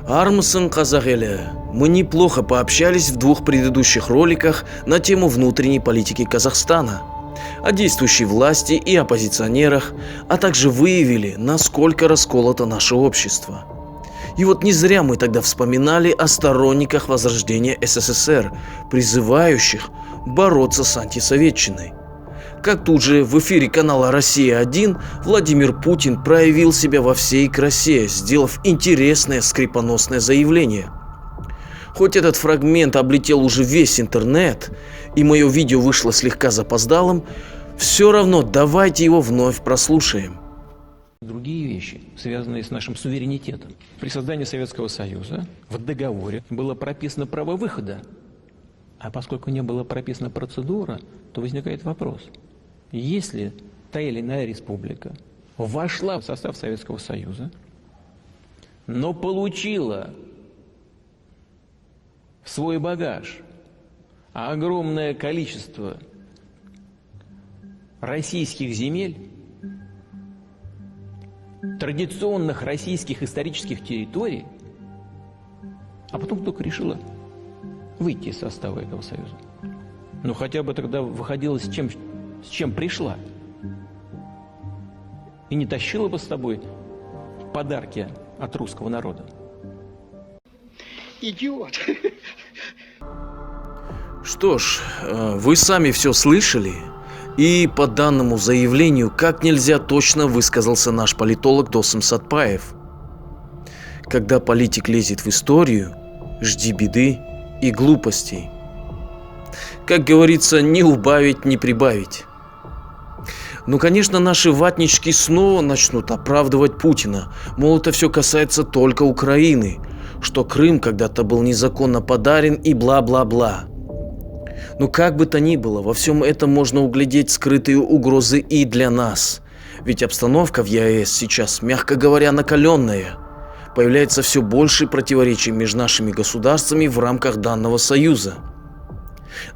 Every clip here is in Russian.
Армысың, қазақ елі. Мы неплохо пообщались в двух предыдущих роликах на тему внутренней политики Казахстана, о действующей власти и оппозиционерах, а также выявили, насколько расколото наше общество. И вот не зря мы тогда вспоминали о сторонниках возрождения СССР, призывающих бороться с антисоветчиной. Как тут же в эфире канала «Россия-1» Владимир Путин проявил себя во всей красе, сделав интересное скрипоносное заявление. Хоть этот фрагмент облетел уже весь интернет, и мое видео вышло слегка запоздалым, все равно давайте его вновь прослушаем. Другие вещи, связанные с нашим суверенитетом. При создании Советского Союза в договоре было прописано право выхода. А поскольку не было прописана процедура, то возникает вопрос. Если та или иная республика вошла в состав Советского Союза, но получила в свой багаж огромное количество российских земель, традиционных российских исторических территорий, а потом только решила выйти из состава этого союза. Ну хотя бы тогда выходила с чем пришла. И не тащила бы с собой подарки от русского народа. Идиот. Что ж, вы сами все слышали, и по данному заявлению как нельзя точно высказался наш политолог Досым Сатпаев. Когда политик лезет в историю, жди беды и глупостей. Как говорится, не убавить, не прибавить. Ну, конечно, наши ватнички снова начнут оправдывать Путина, мол, это все касается только Украины, что Крым когда-то был незаконно подарен и бла-бла-бла. Но как бы то ни было, во всем этом можно углядеть скрытые угрозы и для нас. Ведь обстановка в ЕАЭС сейчас, мягко говоря, накаленная. Появляется все больше противоречий между нашими государствами в рамках данного союза.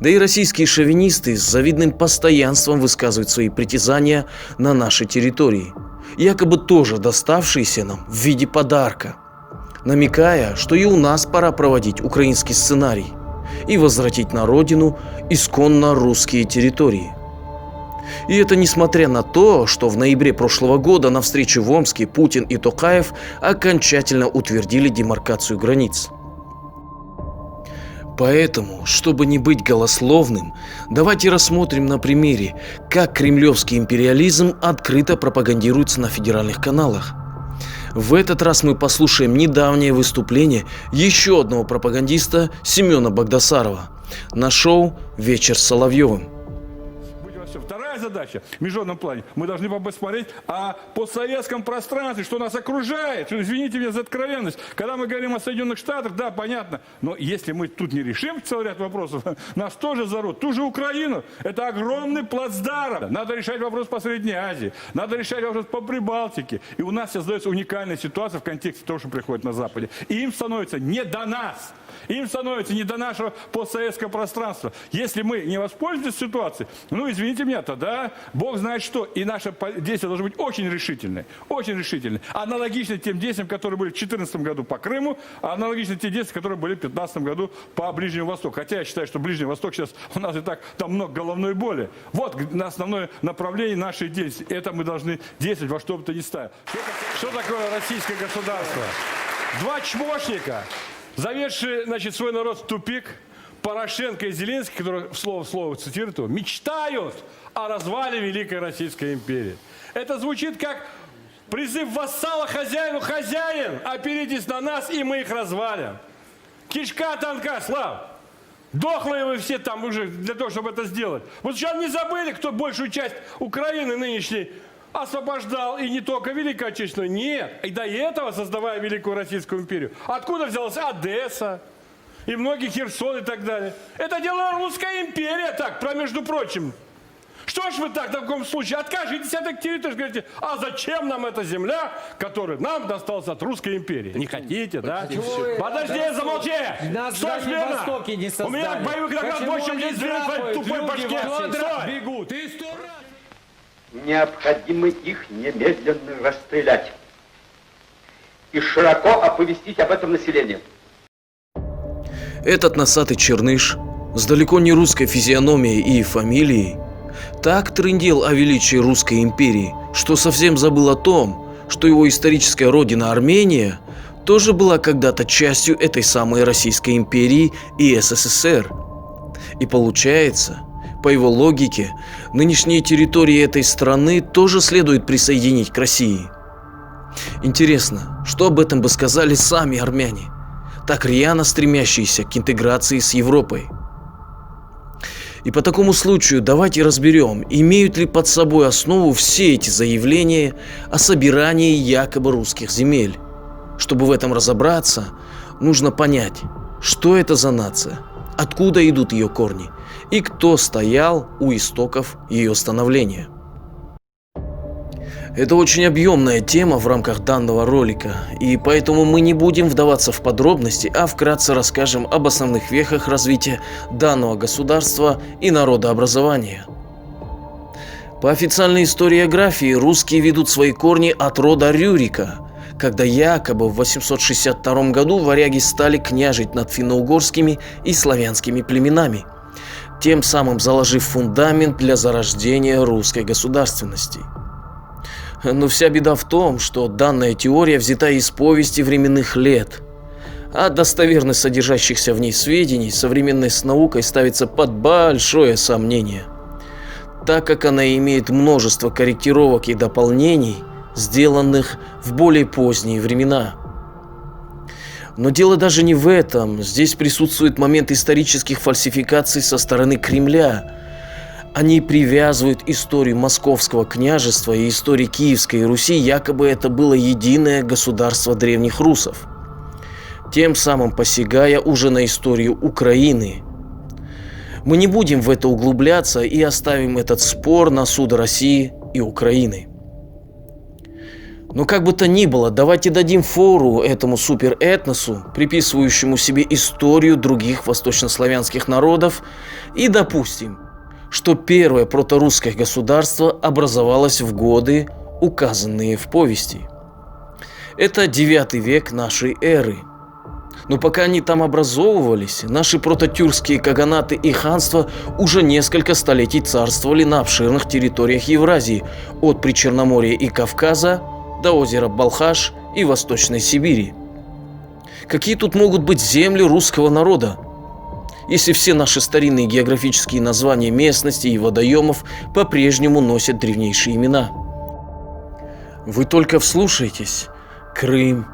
Да и российские шовинисты с завидным постоянством высказывают свои притязания на нашей территории, якобы тоже доставшиеся нам в виде подарка, намекая, что и у нас пора проводить украинский сценарий и возвратить на родину исконно русские территории. И это несмотря на то, что в ноябре прошлого года на встрече в Омске Путин и Токаев окончательно утвердили демаркацию границ. Поэтому, чтобы не быть голословным, давайте рассмотрим на примере, как кремлевский империализм открыто пропагандируется на федеральных каналах. В этот раз мы послушаем недавнее выступление еще одного пропагандиста Семена Багдасарова на шоу «Вечер с Соловьевым». Вторая задача в международном плане. Мы должны посмотреть о постсоветском пространстве, что нас окружает. Извините меня за откровенность. Когда мы говорим о Соединенных Штатах, да, понятно. Но если мы тут не решим целый ряд вопросов, нас тоже зарут. Ту же Украину. Это огромный плацдарм. Надо решать вопрос по Средней Азии. Надо решать вопрос по Прибалтике. И у нас создается уникальная ситуация в контексте того, что происходит на Западе. И им становится не до нас. Им становится не до нашего постсоветского пространства. Если мы не воспользуемся ситуацией, ну, извините меня, тогда Бог знает что. И наше действие должно быть очень решительное. Очень решительное. Аналогично тем действиям, которые были в 2014 году по Крыму, аналогично тем действиям, которые были в 2015 году по Ближнему Востоку. Хотя я считаю, что Ближний Восток сейчас у нас и так там много головной боли. Вот основное направление нашей деятельности. Это мы должны действовать во что бы то ни стало. Что такое российское государство? Два чмошника, заведшие, значит, свой народ в тупик, Порошенко и Зеленский, которые слово в слово цитируют его, мечтают о развале Великой Российской империи. Это звучит как призыв вассала хозяину: хозяин, оперитесь на нас, и мы их развалим. Кишка тонка, Слав. Дохлые вы все там уже для того, чтобы это сделать. Вот сейчас не забыли, кто большую часть Украины нынешней освобождал, и не только Великую Отечественную, нет, и до этого создавая Великую Российскую империю. Откуда взялась Одесса и многие Херсон и так далее? Это делала Русская империя, так, между прочим. Что ж вы так в таком случае откажитесь от этой территории, говорите, а зачем нам эта земля, которая нам досталась от Русской империи? Не хотите, да? Подожди, замолчи! Стой смирно! У меня боевых наград больше, чем есть в твоей тупой башке. Бегут. Необходимо их немедленно расстрелять. и широко оповестить об этом население. Этот носатый черныш с далеко не русской физиономией и фамилией так трындел о величии русской империи, что совсем забыл о том, что его историческая родина Армения тоже была когда-то частью этой самой Российской империи и СССР. И получается, по его логике, нынешние территории этой страны тоже следует присоединить к России. Интересно, что об этом бы сказали сами армяне, так рьяно стремящиеся к интеграции с Европой? И по такому случаю давайте разберем, имеют ли под собой основу все эти заявления о собирании якобы русских земель. Чтобы в этом разобраться, нужно понять, что это за нация, откуда идут ее корни и кто стоял у истоков ее становления. Это очень объемная тема в рамках данного ролика, и поэтому мы не будем вдаваться в подробности, а вкратце расскажем об основных вехах развития данного государства и народообразования. По официальной историографии русские ведут свои корни от рода Рюрика, когда якобы в 862 году варяги стали княжить над финно-угорскими и славянскими племенами, тем самым заложив фундамент для зарождения русской государственности. Но вся беда в том, что данная теория взята из повести временных лет, а достоверность содержащихся в ней сведений современной с наукой ставится под большое сомнение, так как она имеет множество корректировок и дополнений, сделанных в более поздние времена. Но дело даже не в этом. Здесь присутствует момент исторических фальсификаций со стороны Кремля. Они привязывают историю Московского княжества и историю Киевской Руси, якобы это было единое государство древних русов, тем самым посягая уже на историю Украины. Мы не будем в это углубляться и оставим этот спор на суд России и Украины. Но как бы то ни было, давайте дадим фору этому суперэтносу, приписывающему себе историю других восточнославянских народов, и допустим, что первое проторусское государство образовалось в годы, указанные в повести. Это 9 век нашей эры. Но пока они там образовывались, наши прототюркские каганаты и ханства уже несколько столетий царствовали на обширных территориях Евразии, от Причерноморья и Кавказа до озера Балхаш и Восточной Сибири. Какие тут могут быть земли русского народа, если все наши старинные географические названия местностей и водоемов по-прежнему носят древнейшие имена? Вы только вслушайтесь: Крым,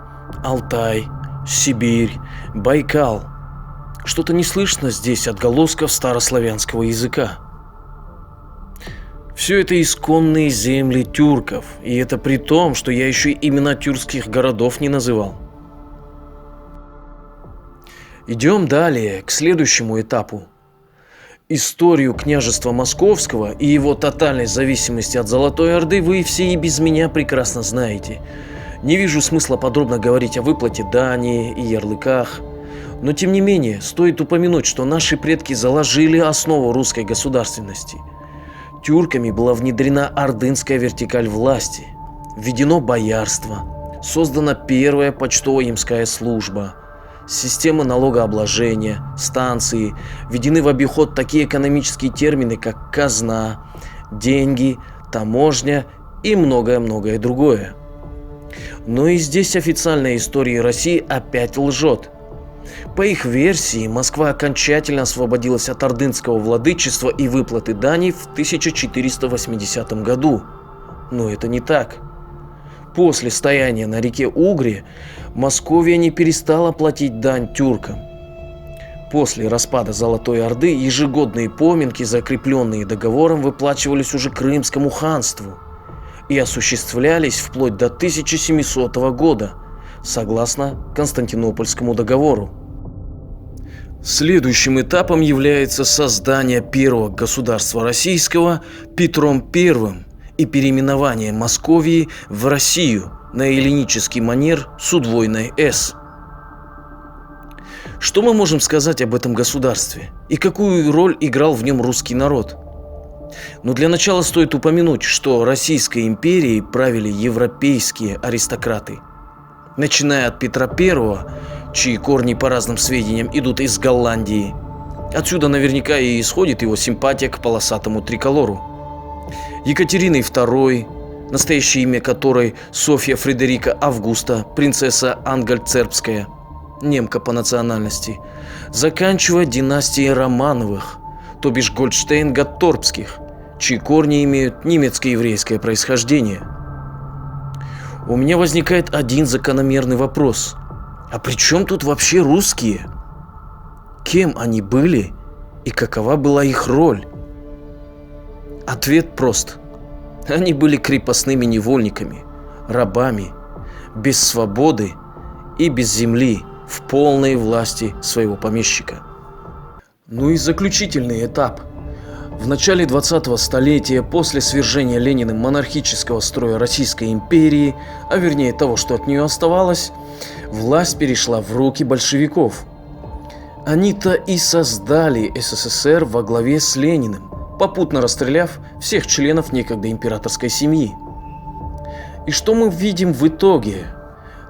Алтай, Сибирь, Байкал. Что-то не слышно здесь отголосков старославянского языка. Все это исконные земли тюрков, и это при том, что я еще имена тюркских городов не называл. Идем далее, к следующему этапу. Историю княжества Московского и его тотальной зависимости от Золотой Орды вы все и без меня прекрасно знаете. Не вижу смысла подробно говорить о выплате дани и ярлыках. Но тем не менее, стоит упомянуть, что наши предки заложили основу русской государственности. Тюрками была внедрена ордынская вертикаль власти, введено боярство, создана первая почтово-ямская служба, система налогообложения, станции, введены в обиход такие экономические термины, как казна, деньги, таможня и многое-многое другое. Но и здесь официальная история России опять лжет. По их версии, Москва окончательно освободилась от ордынского владычества и выплаты дани в 1480 году. Но это не так. После стояния на реке Угре Московия не перестала платить дань тюркам. После распада Золотой Орды ежегодные поминки, закрепленные договором, выплачивались уже Крымскому ханству и осуществлялись вплоть до 1700 года, согласно Константинопольскому договору. Следующим этапом является создание первого государства российского Петром I и переименование Московии в Россию на эллинический манер с удвоенной «с». Что мы можем сказать об этом государстве и какую роль играл в нем русский народ? Но для начала стоит упомянуть, что Российской империей правили европейские аристократы. начиная от Петра I, чьи корни по разным сведениям идут из Голландии. Отсюда наверняка и исходит его симпатия к полосатому триколору. Екатериной II, настоящее имя которой Софья Фредерика Августа, принцесса Ангальцербская, немка по национальности, заканчивая династией Романовых, то бишь Гольдштейн-Готторпских, чьи корни имеют немецко-еврейское происхождение. У меня возникает один закономерный вопрос. А при чем тут вообще русские? Кем они были и какова была их роль? Ответ прост. Они были крепостными невольниками, рабами, без свободы и без земли, в полной власти своего помещика. Ну и заключительный этап. В начале 20-го столетия, после свержения Лениным монархического строя Российской империи, а вернее того, что от нее оставалось, власть перешла в руки большевиков. Они-то и создали СССР во главе с Лениным, попутно расстреляв всех членов некогда императорской семьи. И что мы видим в итоге?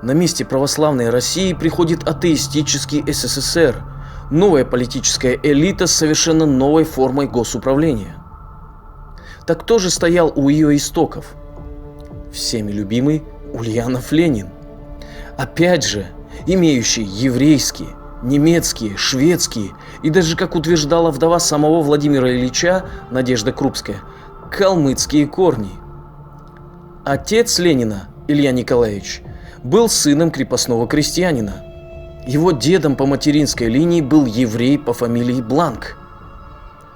На месте православной России приходит атеистический СССР, новая политическая элита с совершенно новой формой госуправления. Так кто же стоял у ее истоков? Всеми любимый Ульянов Ленин. Опять же, имеющий еврейские, немецкие, шведские и даже, как утверждала вдова самого Владимира Ильича, Надежда Крупская, калмыцкие корни. Отец Ленина, Илья Николаевич, был сыном крепостного крестьянина. Его дедом по материнской линии был еврей по фамилии Бланк.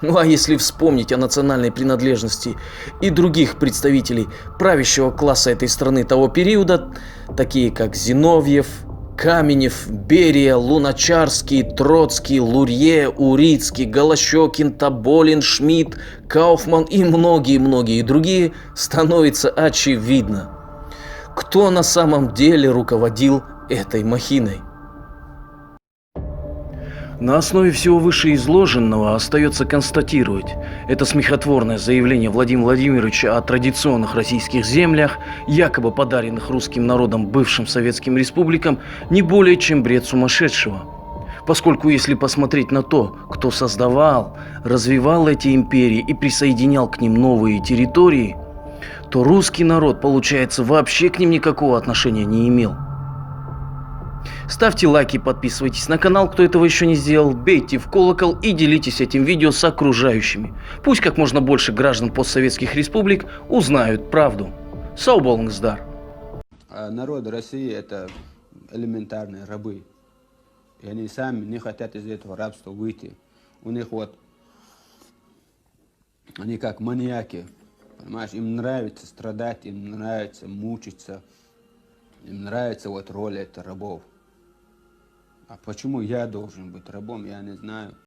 Ну а если вспомнить о национальной принадлежности и других представителей правящего класса этой страны того периода, такие как Зиновьев, Каменев, Берия, Луначарский, Троцкий, Лурье, Урицкий, Голощекин, Тоболин, Шмидт, Кауфман и многие-многие другие, становится очевидно, кто на самом деле руководил этой махиной. На основе всего вышеизложенного остается констатировать, это смехотворное заявление Владимира Владимировича о традиционных российских землях, якобы подаренных русским народом бывшим советским республикам, не более чем бред сумасшедшего. Поскольку если посмотреть на то, кто создавал, развивал эти империи и присоединял к ним новые территории, то русский народ, получается, вообще к ним никакого отношения не имел. Ставьте лайки, подписывайтесь на канал, кто этого еще не сделал, бейте в колокол и делитесь этим видео с окружающими. Пусть как можно больше граждан постсоветских республик узнают правду. Сау болыңыздар. Народ России — это элементарные рабы. И они сами не хотят из этого рабства выйти. У них они как маньяки, понимаешь, им нравится страдать, им нравится мучиться, им нравится роль этих рабов. А почему я должен быть рабом, я не знаю.